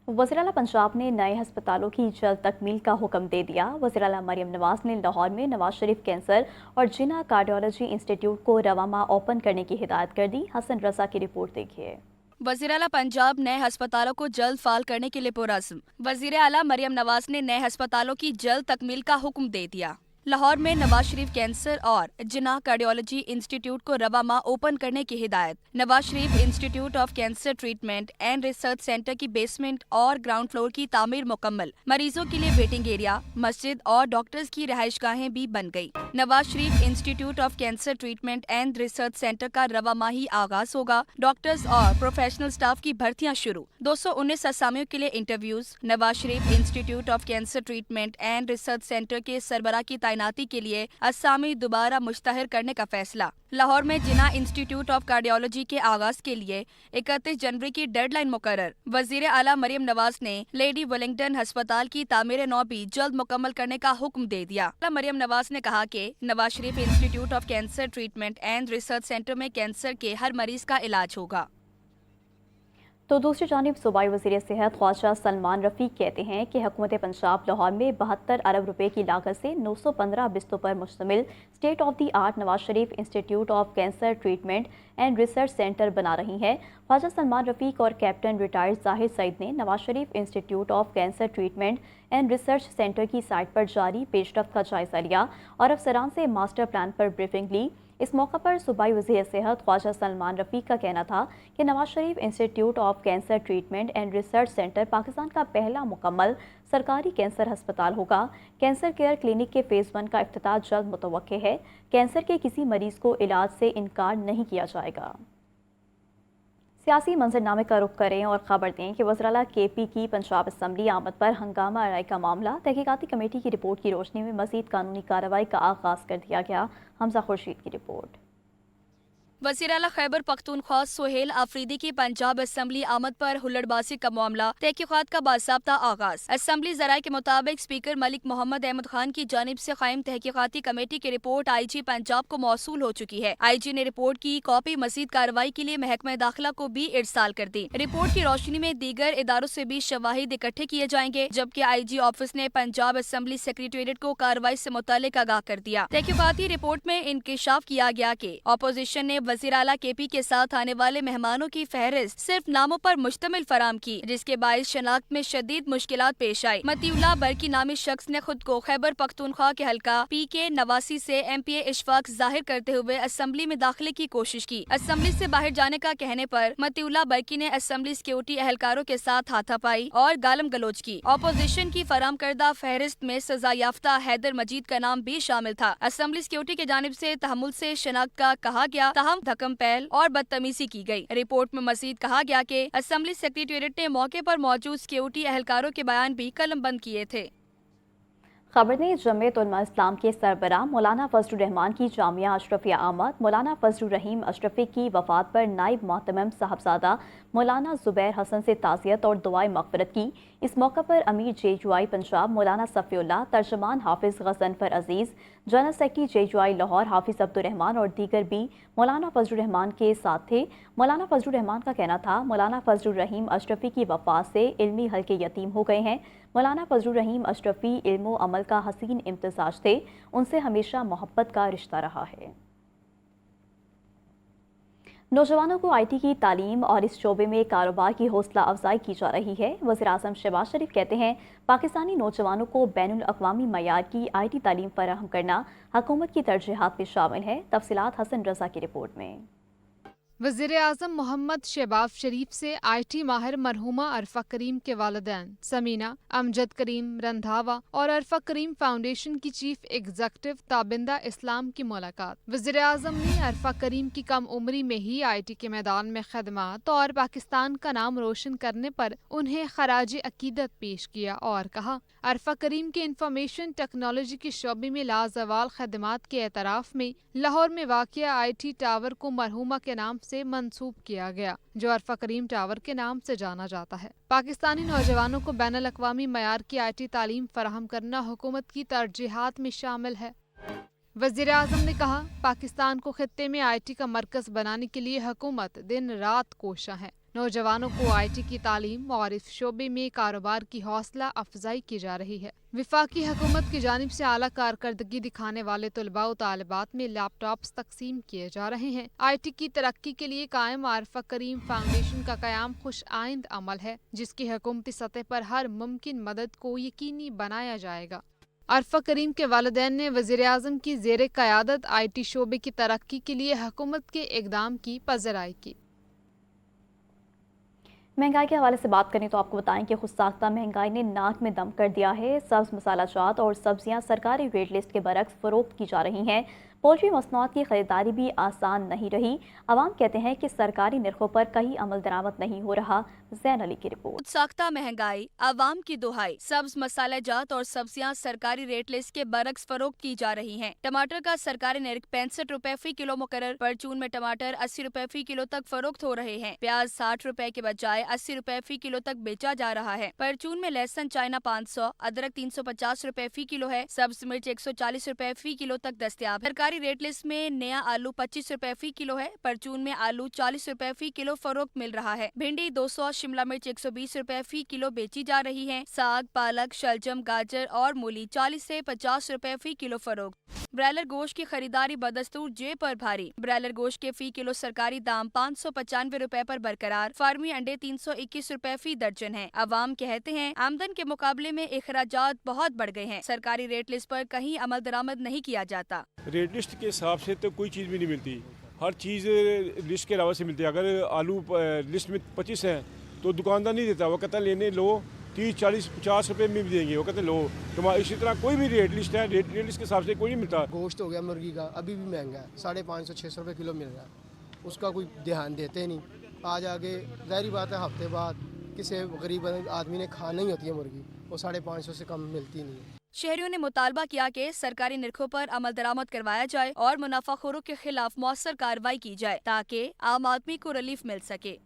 वज़ीर आला पंजाब ने नए हस्पतालों की जल्द तकमील का हुक्म दे दिया। वज़ीर आला मरियम नवाज ने लाहौर में नवाज शरीफ कैंसर और जिना कार्डियोलॉजी इंस्टीट्यूट को रवा माह ओपन करने की हिदायत कर दी। हसन रजा की रिपोर्ट देखिए। वज़ीर आला पंजाब नए अस्पतालों को जल्द फाल करने के लिए पुरज़्म। वज़ीर आला मरियम नवाज ने नए अस्पतालों की जल्द तकमील का हुक्म दे दिया। लाहौर में नवाज शरीफ कैंसर और जिना कार्डियोलॉजी इंस्टीट्यूट को रवा माह ओपन करने की हिदायत। Nawaz Sharif institute of cancer treatment and research centre की बेसमेंट और ग्राउंड फ्लोर की तामीर मुकम्मल। मरीजों के लिए वेटिंग एरिया, मस्जिद और डॉक्टर्स की रिहाइशगाहें भी बन गई। Nawaz Sharif institute of cancer treatment and research centre का रवा माही आगाज होगा। डॉक्टर्स और प्रोफेशनल स्टाफ की भर्तियां शुरू। 219 असामियों के लिए interviews. Nawaz Sharif institute of cancer treatment and research centre के सरबराह की तैनाती के लिए असामी दोबारा मुश्तहर करने का फैसला। लाहौर में जिना इंस्टीट्यूट ऑफ कार्डियोलॉजी के आगाज के लिए 31 जनवरी की डेडलाइन मुकर्रर। वजीर आला मरियम नवाज ने लेडी वेलिंगटन अस्पताल की तामीर नौ भी जल्द मुकम्मल करने का हुक्म दे दिया। मरियम नवाज ने कहा कि Nawaz Sharif institute of cancer treatment and research centre में कैंसर के हर मरीज का इलाज होगा। तो दूसरी जानिब सूबाई वज़ीर सेहत ख्वाजा सलमान रफ़ीक कहते हैं कि हुकूमत पंजाब लाहौर में 72 अरब रुपए की लागत से 915 बिस्तों पर मुश्तमिल state of the art Nawaz Sharif institute of cancer treatment and research centre बना रही है। ख्वाजा सलमान रफ़ीक और कैप्टन रिटायर्ड जाहिद सईद ने Nawaz Sharif institute of cancer treatment and research centre की साइट पर जारी पेशरफ्त का जायजा लिया और अफसरान से मास्टर प्लान पर ब्रीफिंग ली। इस मौका पर सूबाई वज़ीर सेहत ख्वाजा सलमान रफ़ीक का कहना था कि Nawaz Sharif institute of cancer treatment and research centre Pakistan का पहला मुकम्मल सरकारी कैंसर हस्पताल होगा। कैंसर केयर क्लिनिक के फ़ेज़ 1 का इफ्तिताह जल्द मुतवक्के है। कैंसर के किसी मरीज़ को इलाज से इनकार नहीं किया जाएगा। सियासी मंजरनामे का रुख करें और खबर दें कि वज़ीर आला KP की पंजाब असम्बली आमद पर हंगामा राय का मामला तहकीकाती कमेटी की रिपोर्ट की रोशनी में मज़ीद कानूनी कार्रवाई का आगाज़ कर दिया गया। हमजा खुर्शीद की रिपोर्ट। वज़ीर आला खैबर पख्तूनख्वा सुहेल आफरीदी की पंजाब असम्बली आमद पर हुल्लड़बाजी का मामला तहकीकात का बाज़ाब्ता आगाज। असम्बली ज़राए के मुताबिक स्पीकर मलिक मोहम्मद अहमद खान की जानिब से कायम तहकीकाती कमेटी की रिपोर्ट IG पंजाब को मौसूल हो चुकी है। IG ने रिपोर्ट की कॉपी मज़ीद कार्रवाई के लिए महकमा दाखिला को भी इरसाल कर दी। रिपोर्ट की रोशनी में दीगर इदारों से भी शवाहिद इकट्ठे किए जाएंगे, जबकि IG ऑफिस ने पंजाब असम्बली सेक्रेटेरिएट को कार्रवाई से मुतालिक आगाह कर दिया। तहकीकाती रिपोर्ट में इंकशाफ किया गया कि अपोजिशन ने वज़ीर आला KP के साथ आने वाले मेहमानों की फहरिस्त सिर्फ नामों पर मुश्तमिल फराम की, जिसके बायस शनाख्त में शदीद मुश्किलात पेश आई। मतीउल्लाह बरकी नामी शख्स ने खुद को खैबर पख्तूनख्वा के हल्का PK नवासी से MPA इशफाक जाहिर करते हुए असम्बली में दाखिले की कोशिश की। असम्बली से बाहर जाने का कहने पर मतीउल्लाह बरकी ने असम्बली सिक्योरिटी एहलकारों के साथ हाथापाई और गालम गलोच की। अपोजिशन की फराम करदा फहरिस्त में सजा याफ्ता हैदर मजीद का नाम भी शामिल था। असम्बली सिक्योरिटी की जानिब से तहमुल से शनाख्त का कहा गया, तहम धक्कम पहल और बदतमीजी की गई। रिपोर्ट में मजीद कहा गया कि असम्बली सेक्रेटेरिएट ने मौके पर मौजूद सिक्योरिटी एहलकारों के बयान भी कलमबंद किए थे। खबर ने जमीयत उलमा इस्लाम के सरबराह मौलाना फजलुर रहमान की जामिया अशरफिया आमद मौलाना फजलुर रहीम अशरफी की वफात पर नाइब मोहतमम साहबजादा मौलाना जुबैर हसन से ताज़ियत और दुआए मग़फ़िरत की। इस मौका पर अमीर JUI पंजाब मौलाना सफ़ीउल्लाह, तर्जमान हाफिज़ गज़नफ़र अज़ीज़, जनरल सेक्रेटरी JUI लाहौर हाफिज़ अब्दुर रहमान और दीगर भी मौलाना फजलुर रहमान के साथ थे। मौलाना फजलुर रहमान का कहना था मौलाना फजलुर रहीम अशरफी की वफ़ात से इल्मी हल्के यतीम हो गए हैं। मौलाना फजलुर रहीम अशरफी इल्म अमल का हसीन इम्तिज़ाज थे, उनसे हमेशा मोहब्बत का रिश्ता रहा है। नौजवानों को IT की तालीम और इस शोबे में कारोबार की हौसला अफजाई की जा रही है। वज़ीर आज़म शहबाज शरीफ कहते हैं पाकिस्तानी नौजवानों को बैनुल अक़वामी मयार की IT तालीम फराहम करना हुकूमत की तरजीहात में शामिल है। तफसीलात हसन रज़ा की रिपोर्ट में। वज़ीर आज़म मोहम्मद शहबाज शरीफ से IT माहिर मरहूमा अरफा करीम के वालिदैन समीना, अमजद करीम रंधावा और अरफा करीम फाउंडेशन की चीफ एग्जीक्यूटिव ताबिंदा इस्लाम की मुलाकात। वज़ीर आज़म ने अरफा करीम की कम उम्री में ही IT के मैदान में खदमात और पाकिस्तान का नाम रोशन करने पर उन्हें खराज अकीदत पेश किया और कहा अरफा करीम के इंफॉर्मेशन टेक्नोलॉजी के शोबे में लाजवाल खदमात के एतराफ़ में लाहौर में वाक़िया IT टावर को मरहूमा के नाम से मंसूब किया गया, जो अरफा करीम टावर के नाम से जाना जाता है। पाकिस्तानी नौजवानों को बैनुल अक़वामी मयार की IT तालीम फराहम करना हुकूमत की तरजीहात में शामिल है। वज़ीर आज़म ने कहा पाकिस्तान को खित्ते में IT का मरकज़ बनाने के लिए हुकूमत दिन रात कोशा है। नौजवानों को IT की तालीम और इस शोबे में कारोबार की हौसला अफजाई की जा रही है। विफाकी हुकूमत की जानिब से आला कारकर्दगी दिखाने वाले तलबा व तालिबात में लैपटॉप्स तकसीम किए जा रहे हैं। IT की तरक्की के लिए कायम आरफा करीम फाउंडेशन का कयाम खुश आइंद अमल है, जिसकी हुकूमती सतह पर हर मुमकिन मदद को यकीनी बनाया जाएगा। अरफा करीम के वालिदैन ने वज़ीर आज़म की ज़ेरे क़यादत IT शोबे की तरक्की के लिए हुकूमत के इक़दाम की पज़राई की। महंगाई के हवाले से बात करें तो आपको बताएं कि खुदसाख्ता महंगाई ने नाक में दम कर दिया है। सब्ज़ मसाला जात और सब्जियां सरकारी रेट लिस्ट के बरक्स फ़रोख्त की जा रही हैं। पोल्ट्री मसनूआत की ख़रीदारी भी आसान नहीं रही। अवाम कहते हैं कि सरकारी नरखों पर कहीं अमल दरामद नहीं हो रहा। ज़ैन अली की रिपोर्ट। साख्ता महंगाई, आवाम की दुहाई। सब्ज मसाला जात और सब्जियां सरकारी रेट लिस्ट के बरक्स फरोख्त की जा रही हैं। टमाटर का सरकारी निर्ख 65 रुपए फी किलो मुकर्रर। परचून में टमाटर 80 रुपए फी किलो तक फरोख्त हो रहे हैं। प्याज 60 रुपए के बजाय 80 रुपए फी किलो तक बेचा जा रहा है। परचून में लहसुन चाइना 500, अदरक 350 रुपए फी किलो है। सब्ज मिर्च 140 रुपए फी किलो तक दस्तयाब है। सरकारी रेट लिस्ट में नया आलू 25 रुपए फी किलो है। परचून में आलू 40 रुपए फी किलो फरोख्त मिल रहा है। भिंडी 200, शिमला मिर्च 120 रुपए फी किलो बेची जा रही है। साग, पालक, शलजम, गाजर और मूली 40 से 50 रुपए फी किलो फरोख्त। ब्रायलर गोश्त की खरीदारी बदस्तूर जेब पर भारी। ब्रायलर गोश्त के फी किलो सरकारी दाम 595 रुपए पर बरकरार। फार्मी अंडे 321 रुपए फी दर्जन है। अवाम कहते हैं आमदन के मुकाबले में अखराजात बहुत बढ़ गए हैं। सरकारी रेट लिस्ट पर कहीं अमल दरामद नहीं किया जाता। रेट लिस्ट के हिसाब से तो कोई चीज़ भी नहीं मिलती। हर चीज़ लिस्ट के अलावा से मिलती है। अगर आलू लिस्ट में 25 है तो दुकानदार नहीं देता, वो कहता है लेने लो 30, 40, 50 रुपए में भी देंगे, वो कहते हैं लो। तो इसी तरह कोई भी रेट लिस्ट है, रेट लिस्ट के हिसाब से कोई नहीं मिलता। गोश्त हो गया मुर्गी का, अभी भी महंगा है, 550 600 रुपये किलो मिल रहा है, उसका कोई ध्यान देते नहीं। आज आगे ज़ाहिर बात है हफ्ते बाद किसी गरीब आदमी ने खाना ही होती है मुर्गी, वो 550 से कम मिलती नहीं है। शहरियों ने मुतालबा किया कि सरकारी निर्खों पर अमल दरामद करवाया जाए और मुनाफाखोरों के खिलाफ मौसर कार्रवाई की जाए ताकि आम आदमी को रिलीफ मिल सके।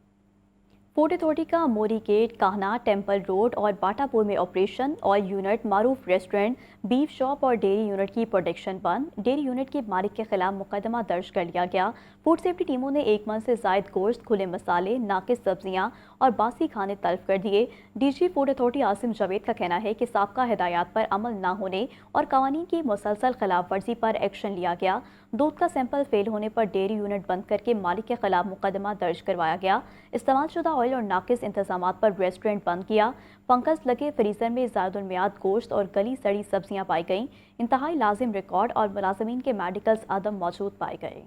पोर्ट अथॉरिटी का मोरी गेट, काहना, टेम्पल रोड और बाटापुर में ऑपरेशन। ऑयल यूनिट, मारूफ रेस्टोरेंट, बीफ शॉप और डेयरी यूनिट की प्रोडक्शन बंद। डेयरी यूनिट के मालिक के खिलाफ मुकदमा दर्ज कर लिया गया। फूड सेफ्टी टीमों ने 1 मन से जायद गोश्त, खुले मसाले, नाकिस सब्जियां और बासी खाने तल्फ कर दिए। DG food authority Asim Javed का कहना है कि साबका हिदायत पर अमल न होने और कवानीन की मुसलसल खिलाफ वर्जी पर एक्शन लिया गया। दूध का सैंपल फेल होने पर डेयरी यूनिट बंद करके मालिक के खिलाफ मुकदमा दर्ज करवाया गया। इस्तेमाल शुदा ऑयल और नाकिस इंतजामात पर रेस्टोरेंट बंद किया। फंगस लगे फ्रीजर में ज़ायदुल मियाद गोश्त और गली सड़ी सब्जियां पाई गईं। इंतहाई लाजिम रिकॉर्ड और मुलाजमीन के मेडिकल्स आदम मौजूद पाए गए।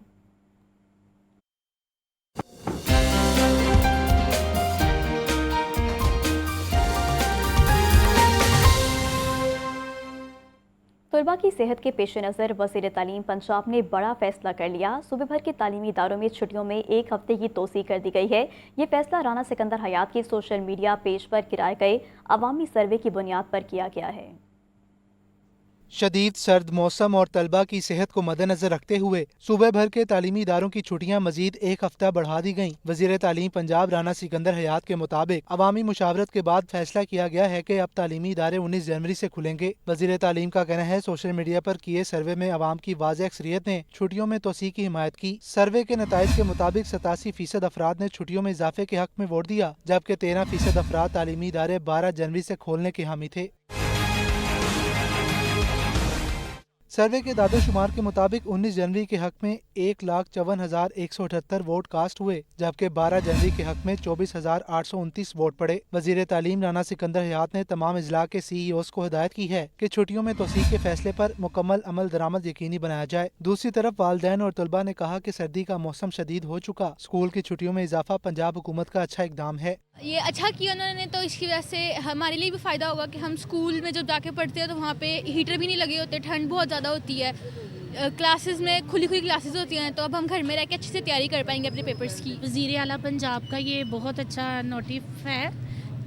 तलबा की सेहत के पेश नज़र वज़ीर तालीम पंजाब ने बड़ा फैसला कर लिया। सूबे भर के तालीमी इदारों में छुट्टियों में 1 हफ्ते की तोसी कर दी गई है। ये फैसला राना सिकंदर हयात के सोशल मीडिया पेज पर गिराए गए अवामी सर्वे की बुनियाद पर किया गया है। शदीद सर्द मौसम और तलबा की सेहत को मद्देनजर रखते हुए सूबे भर के तालीमी इदारों की छुट्टियां मजीद 1 हफ्ता बढ़ा दी गईं। वज़ीर तालीम पंजाब राना सिकंदर हयात के मुताबिक अवामी मुशावरत के बाद फैसला किया गया है कि अब तालीमी इदारे 19 जनवरी से खुलेंगे। वज़ीर तालीम का कहना है सोशल मीडिया पर किए सर्वे में अवाम की वाज़ेह अक्सरियत ने छुट्टियों में तोसी की हिमायत की। सर्वे के नताइज के मुताबिक 87% अफराद ने छुट्टियों में इजाफे के हक में वोट दिया, जबकि 13% अफराद तालीमी इदारे 12 जनवरी से खोलने के हामी थे। सर्वे के दादोशुमार के मुताबिक 19 जनवरी के हक में 1,54,178 वोट कास्ट हुए, जबकि 12 जनवरी के हक में 24,829 वोट पड़े। वजीर तालीम राना सिकंदर हयात ने तमाम अजला के CEOs को हिदायत की है कि छुट्टियों में तोसीक के फैसले पर मुकम्मल अमल दरामद यकीनी बनाया जाए। दूसरी तरफ वालिदैन और तलबा ने कहा कि सर्दी का मौसम शदीद हो चुका, स्कूल की छुट्टियों में इजाफा पंजाब हुकूमत का अच्छा इकदाम है। ये अच्छा किया उन्होंने, तो इसकी वजह से हमारे लिए भी फ़ायदा होगा कि हम स्कूल में जब जाके पढ़ते हैं तो वहाँ पे हीटर भी नहीं लगे होते, ठंड बहुत ज़्यादा होती है, क्लासेस में खुली क्लासेस होती हैं, तो अब हम घर में रह के अच्छे से तैयारी कर पाएंगे अपने पेपर्स की। वज़ीर आला पंजाब का ये बहुत अच्छा नोटिस है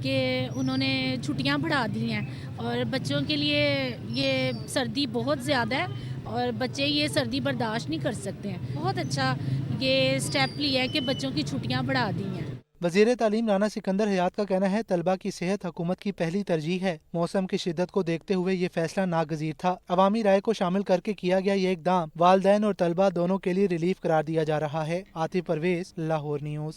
कि उन्होंने छुट्टियां बढ़ा दी हैं और बच्चों के लिए ये सर्दी बहुत ज़्यादा है और बच्चे ये सर्दी बर्दाश्त नहीं कर सकते हैं। बहुत अच्छा ये स्टेप लिया है कि बच्चों की छुट्टियां बढ़ा दी हैं। वज़ीर तालीम राना सिकंदर हयात का कहना है तलबा की सेहत हुकूमत की पहली तरजीह है। मौसम की शिद्दत को देखते हुए ये फैसला नागजीर था। अवामी राय को शामिल करके किया गया ये इकदाम वालिदैन और तलबा दोनों के लिए रिलीफ करार दिया जा रहा है। आतिफ परवेज, लाहौर न्यूज़।